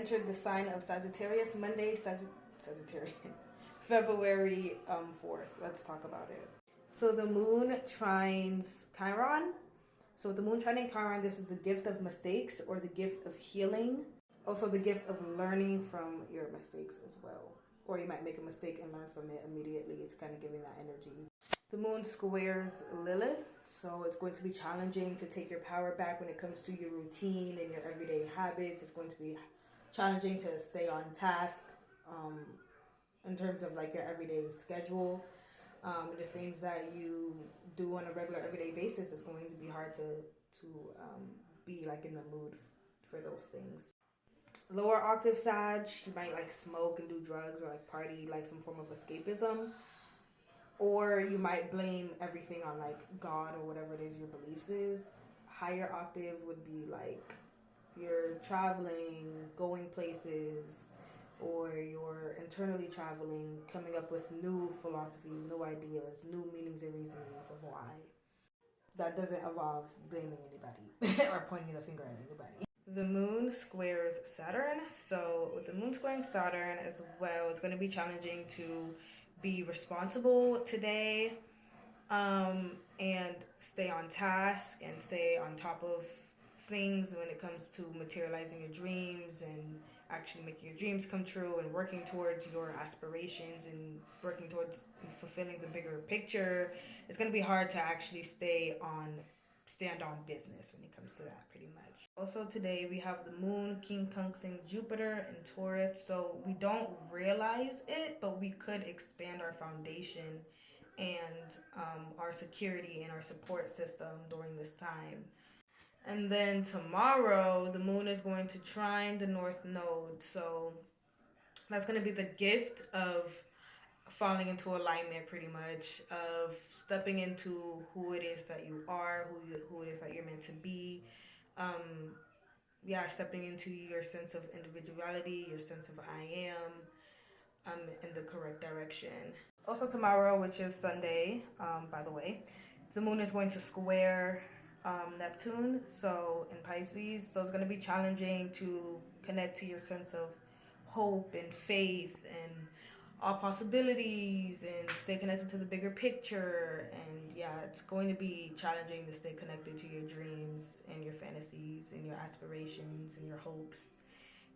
entered the sign of Sagittarius Monday, Sagittarius, February 4th. Let's talk about it. So the moon trines Chiron. So with the moon trining Chiron, this is the gift of mistakes or the gift of healing. Also the gift of learning from your mistakes as well. Or you might make a mistake and learn from it immediately. It's kind of giving that energy. The moon squares Lilith, so it's going to be challenging to take your power back when it comes to your routine and your everyday habits. It's going to be challenging to stay on task in terms of like your everyday schedule. The things that you do on a regular everyday basis is going to be hard to be like in the mood for those things. Lower octave Sag, you might like smoke and do drugs or like party, like some form of escapism. Or you might blame everything on like God or whatever it is your beliefs is. Higher octave would be like you're traveling, going places, or you're internally traveling, coming up with new philosophies, new ideas, new meanings and reasonings of why. That doesn't involve blaming anybody or pointing the finger at anybody. The moon squares Saturn. So with the moon squaring Saturn as well, it's going to be challenging to be responsible today, and stay on task and stay on top of things when it comes to materializing your dreams and actually making your dreams come true and working towards your aspirations and working towards fulfilling the bigger picture. It's going to be hard to actually stand on business when it comes to that, pretty much. Also today we have the moon quincunxing Jupiter in Taurus, so we don't realize it, but we could expand our foundation and our security and our support system during this time. And then tomorrow, the moon is going to trine the North Node. So that's going to be the gift of falling into alignment, pretty much, of stepping into who it is that you are, who it is that you're meant to be. Stepping into your sense of individuality, your sense of I am, in the correct direction. Also tomorrow, which is Sunday, by the way, the moon is going to square Neptune, so in Pisces. So it's going to be challenging to connect to your sense of hope and faith and all possibilities and stay connected to the bigger picture. And yeah, it's going to be challenging to stay connected to your dreams and your fantasies and your aspirations and your hopes.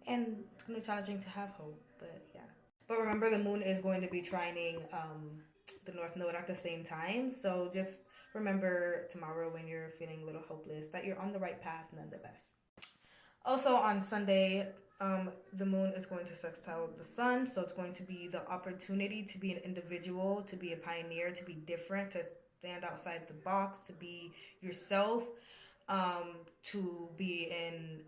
And it's going to be challenging to have hope, but yeah. But remember, the moon is going to be trining the North Node at the same time. So just remember tomorrow when you're feeling a little hopeless that you're on the right path nonetheless. Also on Sunday, the moon is going to sextile the sun. So it's going to be the opportunity to be an individual, to be a pioneer, to be different, to stand outside the box, to be yourself, to be an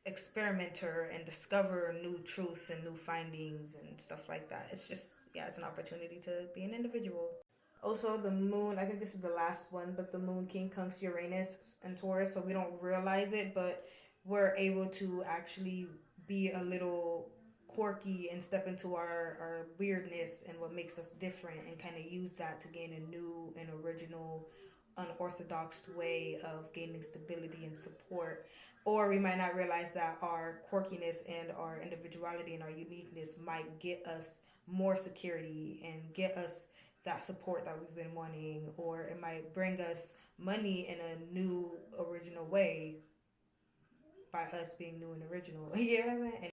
experimenter and discover new truths and new findings and stuff like that. It's just, yeah, it's an opportunity to be an individual. Also, the moon, I think this is the last one, but the moon quincunx Uranus and Taurus, so we don't realize it, but we're able to actually be a little quirky and step into our weirdness and what makes us different and kind of use that to gain a new and original unorthodox way of gaining stability and support. Or we might not realize that our quirkiness and our individuality and our uniqueness might get us more security and get us that support that we've been wanting, or it might bring us money in a new original way by us being new and original. You know what I'm saying?